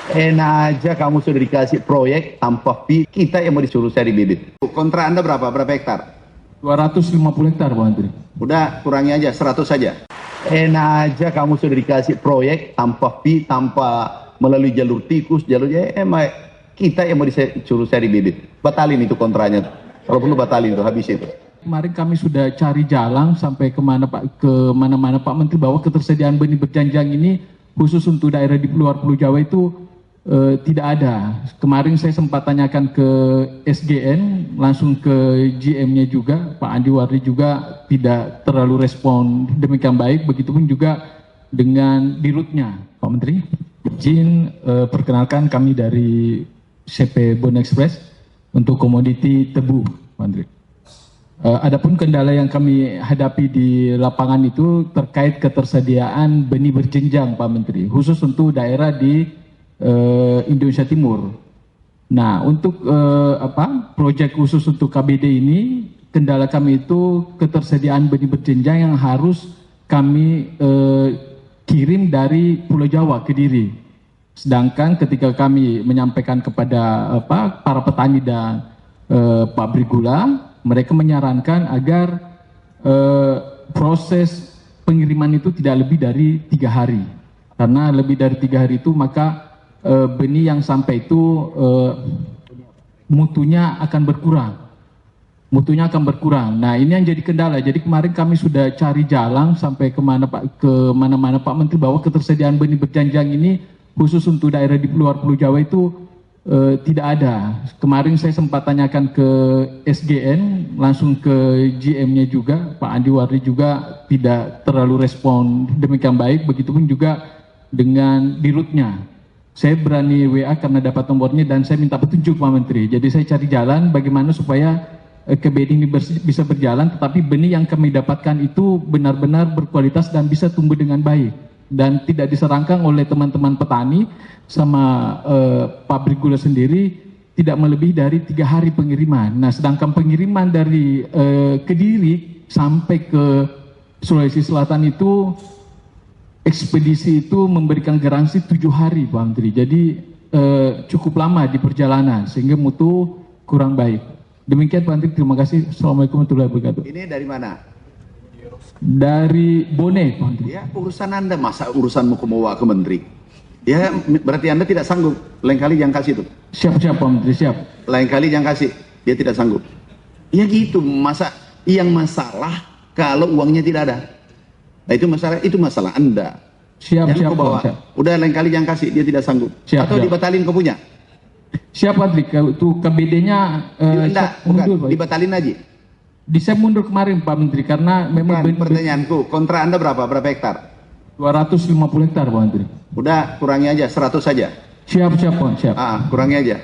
Enak aja kamu sudah dikasih proyek tanpa fee, kita yang mau disuruh cari bibit. Kontra Anda berapa? Berapa hektar? 250 hektar, Pak Menteri. Udah kurangi aja, 100 saja. Enak aja kamu sudah dikasih proyek tanpa fee, tanpa melalui jalur tikus, jalurnya emang kita yang mau disuruh cari bibit. Batalin itu kontranya. Kalau perlu batalin itu, habis itu. Kemarin kami sudah cari jalan sampai kemana mana Pak Menteri bahwa ketersediaan benih berjanjang ini khusus untuk daerah di luar Pulau Jawa itu tidak ada. Kemarin saya sempat tanyakan ke SGN, langsung ke GM-nya juga, Pak Andi Wardi juga tidak terlalu respon demikian baik, begitupun juga dengan dirutnya. Pak Menteri, izin perkenalkan kami dari CP Bon Express untuk komoditi tebu, Pak Menteri. Adapun kendala yang kami hadapi di lapangan itu terkait ketersediaan benih berjenjang, Pak Menteri, khusus untuk daerah di Indonesia Timur. Nah, untuk proyek khusus untuk KBD ini, kendala kami itu ketersediaan benih berjenjang yang harus kami kirim dari Pulau Jawa ke Kediri. Sedangkan ketika kami menyampaikan kepada para petani dan pabrik gula, mereka menyarankan agar proses pengiriman itu tidak lebih dari 3 hari. Karena lebih dari 3 hari itu maka benih yang sampai itu mutunya akan berkurang. Nah, ini yang jadi kendala. Jadi kemarin kami sudah cari jalan sampai kemana mana Pak Menteri bahwa ketersediaan benih berjanjang ini khusus untuk daerah di luar Pulau Jawa itu tidak ada. Kemarin saya sempat tanyakan ke SGN, langsung ke GM-nya juga, Pak Andi Wardi juga tidak terlalu respon demikian baik, begitupun juga dengan dirutnya. Saya berani WA karena dapat nomornya dan saya minta petunjuk Pak Menteri. Jadi saya cari jalan bagaimana supaya KBD ini bisa berjalan, tetapi benih yang kami dapatkan itu benar-benar berkualitas dan bisa tumbuh dengan baik. Dan tidak diserangkan oleh teman-teman petani sama pabrik gula sendiri tidak melebihi dari 3 hari pengiriman. Nah, sedangkan pengiriman dari Kediri sampai ke Sulawesi Selatan itu ekspedisi itu memberikan garansi 7 hari, Pak Menteri. Jadi cukup lama di perjalanan sehingga mutu kurang baik. Demikian Pak Menteri, terima kasih. Assalamualaikum warahmatullahi wabarakatuh. Ini dari mana? Dari Bone, Pak Menteri. Ya, urusan Anda, masa urusanmu mau ke menteri? Ya, berarti Anda tidak sanggup. Lain kali jangan kasih itu. Siap, Pak Menteri, siap. Lain kali jangan kasih, dia tidak sanggup. Ya gitu, masa yang masalah kalau uangnya tidak ada. Nah, itu masalah Anda. Siap, Jangan kau bawa. Siap. Udah lain kali jangan kasih, dia tidak sanggup. Atau dibatalin kau punya. Siap, Pak Menteri. Untuk KBD-nya bukan, dibatalin aja. Bisa mundur kemarin Pak Menteri karena memang pertanyaanku, kontra Anda berapa? Berapa hektar? 250 hektar Pak Menteri. Udah kurangi aja, 100 saja. Siap, Pak. Siap. Kurangi aja.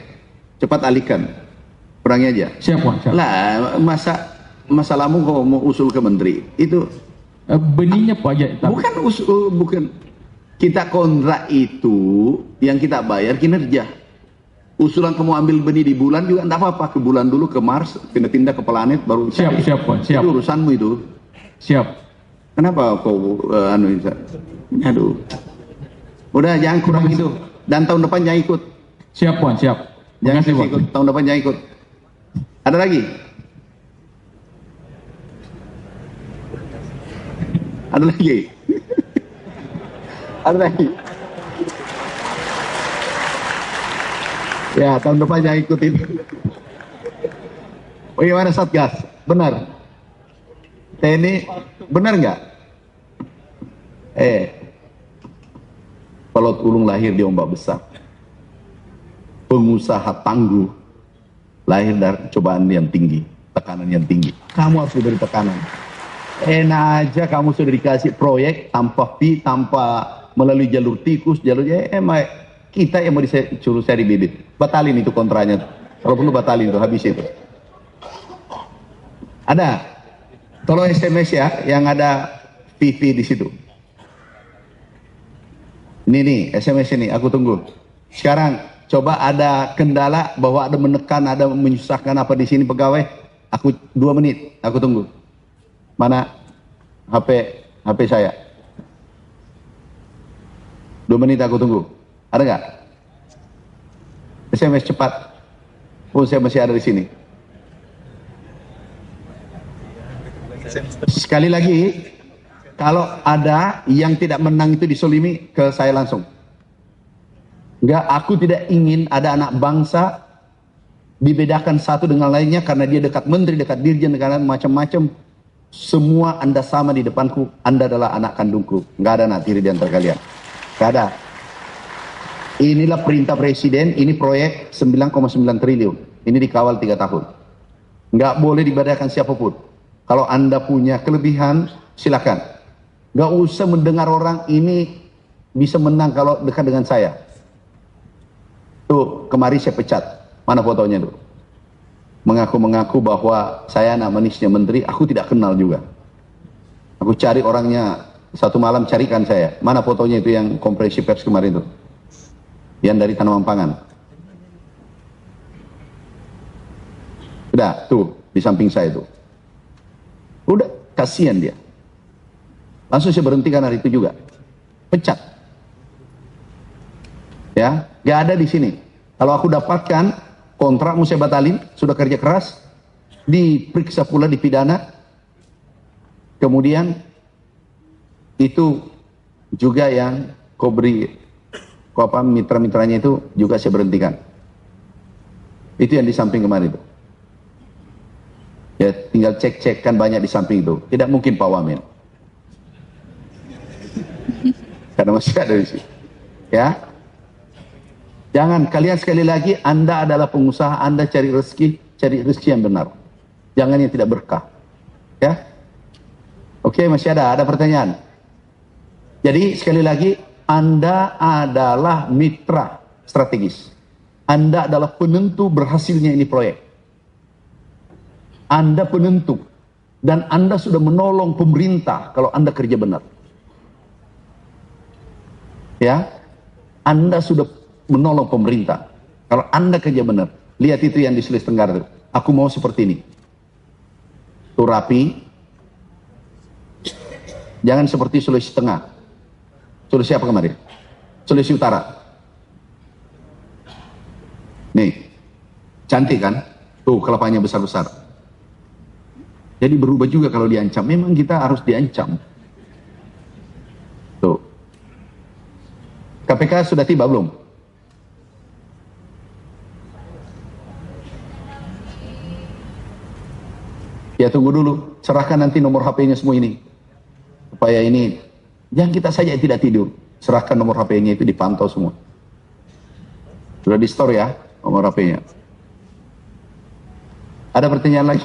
Cepat alihkan. Kurangi aja. Siap, Pak. Siap. Lah, masalahmu kau mau usul ke menteri. Itu benihnya Pak aja. Bukan. Kita kontrak itu yang kita bayar kinerja. Usulan kamu ambil benih di bulan juga enggak apa-apa, ke bulan dulu ke Mars, pindah-pindah ke planet baru siap, Pak. Siap. Itu urusanmu itu. Siap. Kenapa kau aduh. Udah jangan kurang itu. Dan tahun depan jangan ikut. Siap, Pak. Siap. Jangan ikut. Tahun depan jangan ikut. Ada lagi? Ada lagi? Ada lagi? Ya, tahun depan jangan ikut itu. Bagaimana Satgas? Benar? TNI benar nggak? Kalau ulung lahir di ombak besar, pengusaha tangguh lahir dari cobaan yang tinggi, tekanan yang tinggi. Kamu harus diberi tekanan. Enak aja kamu sudah dikasih proyek tanpa fee, tanpa melalui jalur tikus, jalurnya emang kita yang mau disuruh cari bibit. Batalin itu kontranya. Kalau perlu batalin itu, habis itu. Ada. Tolong SMS ya, yang ada PV di situ. Ini SMS ini, aku tunggu. Sekarang coba ada kendala bahwa ada menekan, ada menyusahkan apa di sini pegawai. Aku 2 menit, aku tunggu. Mana HP saya? 2 menit aku tunggu. Ada nggak? SMS cepat. Oh, saya masih ada di sini. Sekali lagi, kalau ada yang tidak menang itu disolimi, ke saya langsung. Enggak, aku tidak ingin ada anak bangsa dibedakan satu dengan lainnya karena dia dekat menteri, dekat dirjen, dekat macam-macam. Semua Anda sama di depanku, Anda adalah anak kandungku. Enggak ada anak tiri di antara kalian. Enggak ada. Inilah perintah presiden, ini proyek 9,9 triliun. Ini dikawal 3 tahun. Enggak boleh dibedakan siapapun. Kalau Anda punya kelebihan, silakan. Enggak usah mendengar orang ini bisa menang kalau dekat dengan saya. Tuh, kemarin saya pecat. Mana fotonya tuh? Mengaku-mengaku bahwa saya anak manisnya menteri, aku tidak kenal juga. Aku cari orangnya, satu malam carikan saya. Mana fotonya itu yang konferensi pers kemarin itu? Yang dari tanaman pangan. Udah, tuh, di samping saya itu. Udah, kasihan dia. Langsung saya berhentikan hari itu juga. Pecat. Ya, gak ada di sini. Kalau aku dapatkan kontrakmu saya batalin, sudah kerja keras, diperiksa pula, dipidana, kemudian itu juga yang kau beri, mitra-mitranya itu juga saya berhentikan. Itu yang di samping kemarin itu. Ya, tinggal cek-cek kan banyak di samping itu. Tidak mungkin Pak Wamen. Karena masih ada di sini. Ya. Jangan, kalian sekali lagi, Anda adalah pengusaha, Anda cari rezeki yang benar. Jangan yang tidak berkah. Ya. Oke, masih ada pertanyaan. Jadi sekali lagi, Anda adalah mitra strategis. Anda adalah penentu berhasilnya ini proyek. Anda penentu. Dan Anda sudah menolong pemerintah kalau Anda kerja benar. Ya. Anda sudah menolong pemerintah. Kalau Anda kerja benar, lihat itu yang di Sulawesi Tenggara itu. Aku mau seperti ini. Tuh rapi. Jangan seperti Sulawesi Tengah. Sulawesi apa kemarin? Sulawesi Utara. Nih, cantik kan? Tuh kelapanya besar-besar. Jadi berubah juga kalau diancam. Memang kita harus diancam. Tuh. KPK sudah tiba belum? Ya tunggu dulu, serahkan nanti nomor HP-nya semua ini. Supaya ini, jangan kita saja tidak tidur. Serahkan nomor HP-nya itu dipantau semua. Sudah di store ya, nomor HP-nya. Ada pertanyaan lagi?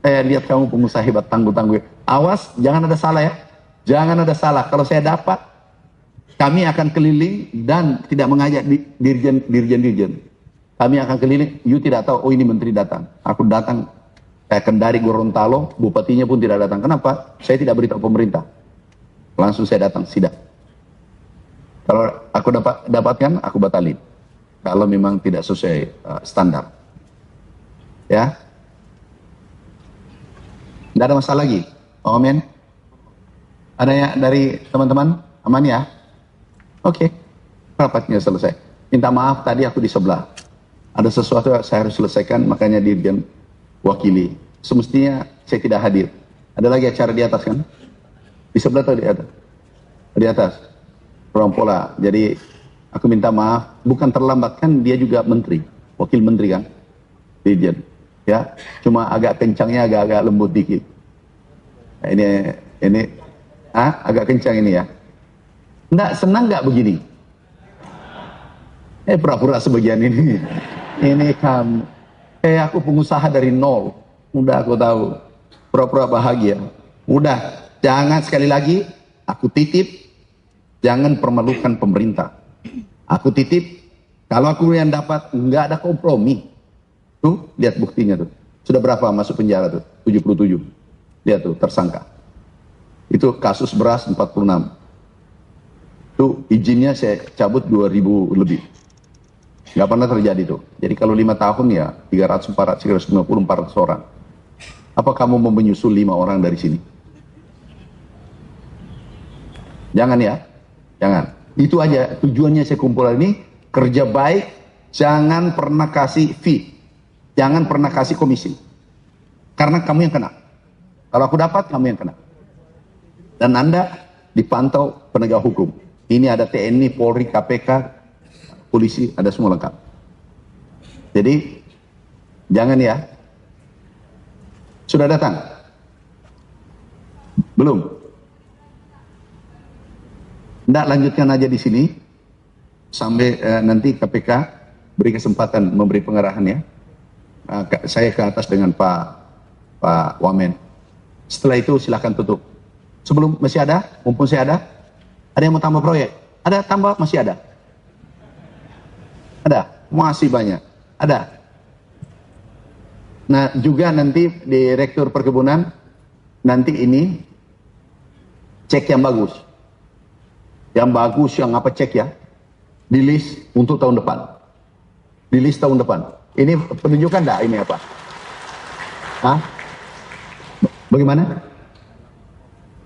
Saya lihat kamu pengusaha hebat, tangguh-tangguh. Awas, jangan ada salah ya. Jangan ada salah. Kalau saya dapat, kami akan keliling dan tidak mengajak dirjen-dirjen. Kami akan keliling, you tidak tahu, oh ini menteri datang. Aku datang. Saya akan dari Gorontalo, bupatinya pun tidak datang. Kenapa? Saya tidak beritahu pemerintah. Langsung saya datang, sidak. Kalau aku dapatkan, aku batalin. Kalau memang tidak sesuai standar. Ya. Tidak ada masalah lagi. Oh, amin. Ada yang dari teman-teman? Aman ya? Oke. Rapatnya selesai. Minta maaf tadi aku di sebelah. Ada sesuatu yang saya harus selesaikan, makanya dirjen wakili. Semestinya saya tidak hadir. Ada lagi acara di atas kan? Di sebelah atau di atas? Di atas. Ruang pola. Jadi aku minta maaf. Bukan terlambat kan, dia juga menteri. Wakil menteri kan? Dirjen. Ya. Cuma agak kencangnya agak lembut dikit. Nah, ini agak kencang ini ya. Enggak, senang nggak begini? Pura-pura sebagian ini. Ini kamu. Aku pengusaha dari nol. Udah aku tahu. Pura-pura bahagia. Udah. Jangan sekali lagi. Aku titip. Jangan permalukan pemerintah. Aku titip. Kalau aku yang dapat. Nggak ada kompromi. Tuh. Lihat buktinya tuh. Sudah berapa masuk penjara tuh? 77. Lihat tuh. Tersangka. Itu kasus beras 46. Tuh. Izinnya saya cabut 2000 lebih. Nggak pernah terjadi tuh. Jadi kalau 5 tahun ya 300, 400, 350, 400 orang. Apa kamu mau menyusul 5 orang dari sini? Jangan ya. Jangan. Itu aja tujuannya saya kumpul ini. Kerja baik Jangan pernah kasih fee. Jangan pernah kasih komisi. Karena kamu yang kena. Kalau aku dapat, kamu yang kena. Dan Anda dipantau penegak hukum. Ini ada TNI, Polri, KPK, polisi, ada semua lengkap. Jadi, jangan ya. Sudah datang? Belum? Nggak, lanjutkan aja di sini. Sampai nanti KPK beri kesempatan memberi pengarahan ya. Saya ke atas dengan Pak Wamen. Setelah itu silakan tutup. Sebelum masih ada, mumpung saya ada yang mau tambah proyek? Ada tambah, masih ada? Ada, masih banyak. Ada. Nah juga nanti Direktur Perkebunan, nanti ini cek yang bagus. Yang bagus, yang apa cek ya? Di list untuk tahun depan. Di list tahun depan. Ini penunjukan enggak ini apa? Hah? Bagaimana?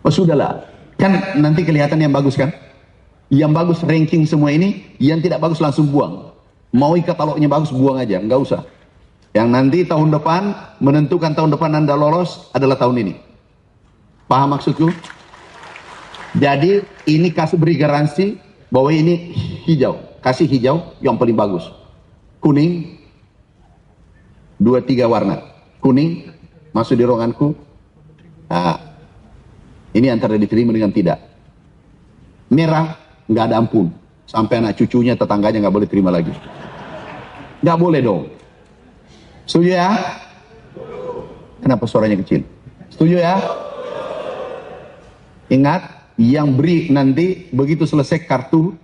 Oh sudahlah, kan nanti kelihatan yang bagus kan? Yang bagus ranking semua ini, yang tidak bagus langsung buang. Mau katalognya bagus, buang aja, nggak usah. Yang nanti tahun depan, menentukan tahun depan Anda lolos adalah tahun ini. Paham maksudku? Jadi ini kasih beri garansi bahwa ini hijau. Kasih hijau yang paling bagus. Kuning, 2-3 warna. Kuning, masuk di ruanganku. Nah, ini antara diterima dengan tidak. Merah, nggak ada ampun. Sampai anak cucunya, tetangganya nggak boleh terima lagi. Nggak boleh dong. Setuju ya? Kenapa suaranya kecil? Setuju ya? Ingat, yang beri nanti begitu selesai kartu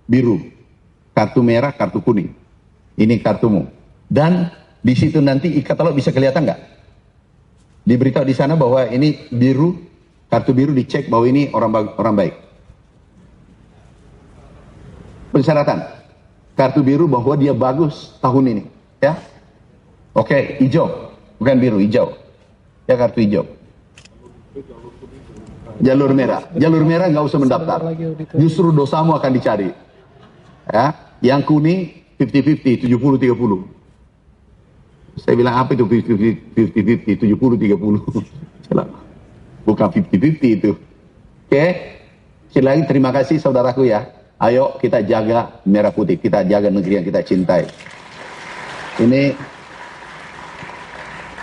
biru, kartu merah, kartu kuning. Ini kartumu. Dan di situ nanti katalog bisa kelihatan nggak? Diberitahu di sana bahwa ini biru, kartu biru dicek bahwa ini orang baik. Persyaratan, kartu biru bahwa dia bagus tahun ini, ya. Oke, hijau, bukan biru, hijau. Ya kartu hijau. Jalur merah nggak usah mendaftar. Justru dosamu akan dicari. Ya, yang kuning 50-50, 70-30. Saya bilang apa itu 50-50, 70-30. Bukan 50-50 itu. Oke, sekali lagi terima kasih saudaraku ya. Ayo kita jaga merah putih, kita jaga negeri yang kita cintai.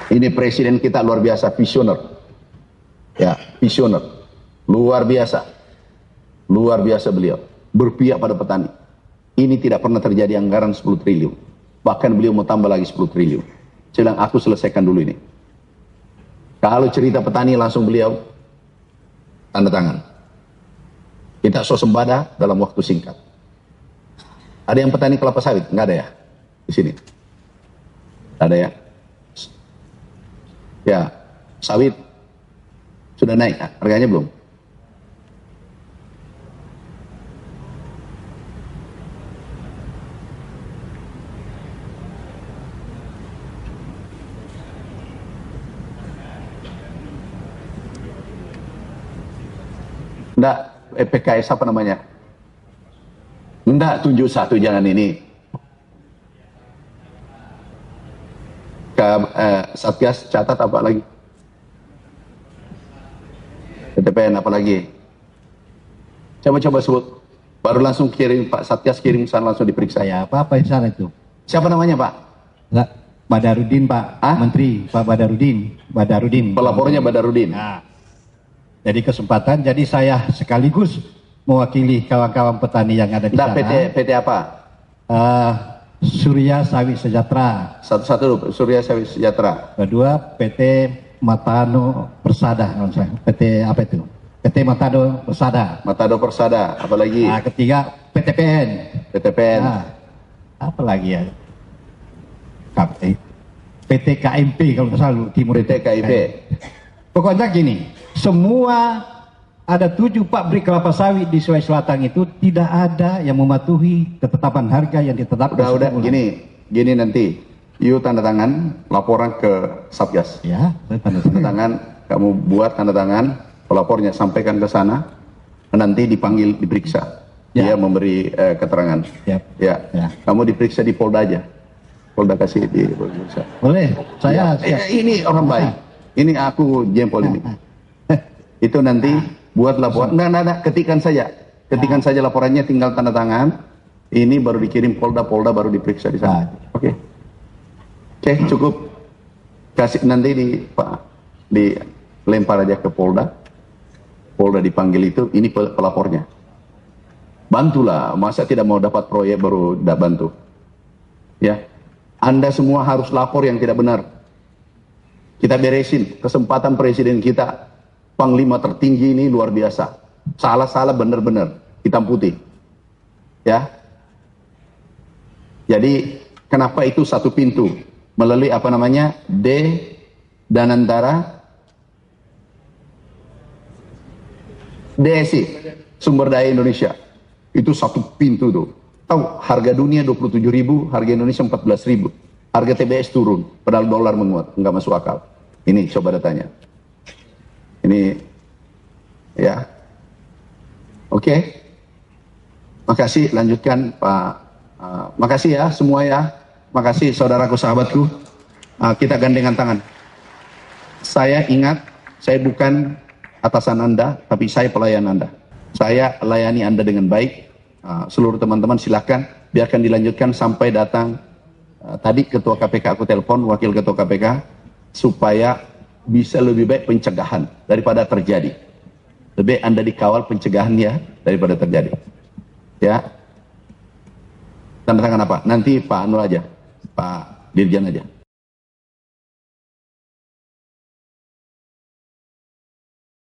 Ini presiden kita luar biasa, visioner. Ya, visioner. Luar biasa beliau. Berpihak pada petani. Ini tidak pernah terjadi anggaran 10 triliun. Bahkan beliau mau tambah lagi 10 triliun. Saya bilang, aku selesaikan dulu ini. Kalau cerita petani langsung beliau tanda tangan. Kita swasembada dalam waktu singkat. Ada yang petani kelapa sawit? Nggak ada ya? Di sini. Ada ya? Ya, sawit sudah naik. Harganya belum? Enggak, PKS apa namanya? Enggak, tunjuk satu, jangan ini. Satgas catat apa lagi? PTPN apa lagi? Coba sebut. Baru langsung kirim Pak Satgas, kirim sana langsung diperiksa. Ya, apa di sana itu? Siapa namanya Pak? Enggak, Badarudin Pak. Menteri Pak Badarudin. Pelapornya Badarudin. Nah, jadi kesempatan, jadi saya sekaligus mewakili kawan-kawan petani yang ada di sana. PT apa? Surya Sawit Sejahtera. Satu Surya Sawit Sejahtera. Kedua PT Matano Persada. PT apa itu? PT Matado Persada. Matado Persada. Apa lagi? Nah, ketiga PTPN. PTPN. Nah, apa lagi ya? PT KMP kalau nggak salah Timur. PT KIP. Pokoknya gini, semua ada 7 pabrik kelapa sawit di Sulawesi Selatan itu tidak ada yang mematuhi ketetapan harga yang ditetapkan. Udah, gini nanti, you tanda tangan, laporan ke Satgas. Ya, tanda tangan, kamu buat tanda tangan, pelapornya sampaikan ke sana, nanti dipanggil, diperiksa. dia memberi keterangan. Siap. Ya. Ya. Kamu diperiksa di Polda aja. Polda kasih di Polda. Boleh, saya Ya, ini orang baik. Ini aku jempol ini. Itu nanti buat laporan. Enggak, ketikan saja. Ketikan saja laporannya, tinggal tanda tangan. Ini baru dikirim Polda baru diperiksa di sana. Oke. Oke, cukup. Kasih nanti dilempar aja ke Polda. Polda dipanggil itu, ini pelapornya. Bantulah, masa tidak mau dapat proyek baru tidak bantu. Ya. Anda semua harus lapor yang tidak benar. Kita beresin kesempatan presiden kita, panglima tertinggi ini luar biasa. Salah-salah benar-benar hitam putih. Ya. Jadi kenapa itu satu pintu melalui apa namanya dan antara DSI, Sumber Daya Indonesia. Itu satu pintu tuh. Tahu harga dunia 27.000, harga Indonesia 14.000. Harga TBS turun, padahal dolar menguat, nggak masuk akal. Ini coba datanya. Ini ya. Oke. Makasih, lanjutkan Pak. Makasih ya semua ya. Makasih saudaraku, sahabatku. Kita gandengan tangan. Saya ingat, saya bukan atasan Anda, tapi saya pelayan Anda. Saya layani Anda dengan baik. Seluruh teman-teman silakan, biarkan dilanjutkan sampai datang. Tadi Ketua KPK aku telepon, Wakil Ketua KPK, supaya bisa lebih baik pencegahan daripada terjadi. Lebih Anda dikawal pencegahannya daripada terjadi. Ya. Tanda tangan apa? Nanti Pak Anu aja, Pak Dirjen aja.